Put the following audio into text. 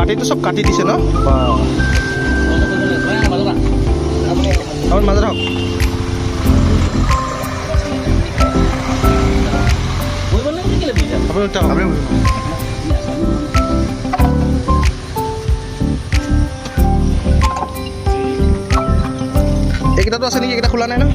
মাটিটো চব কাটি দিছে ন বা আপুনি মাজত হওক আপুনি উঠা এইকেইটাতো আছে নেকি এইকেইটা খোলা নাই ন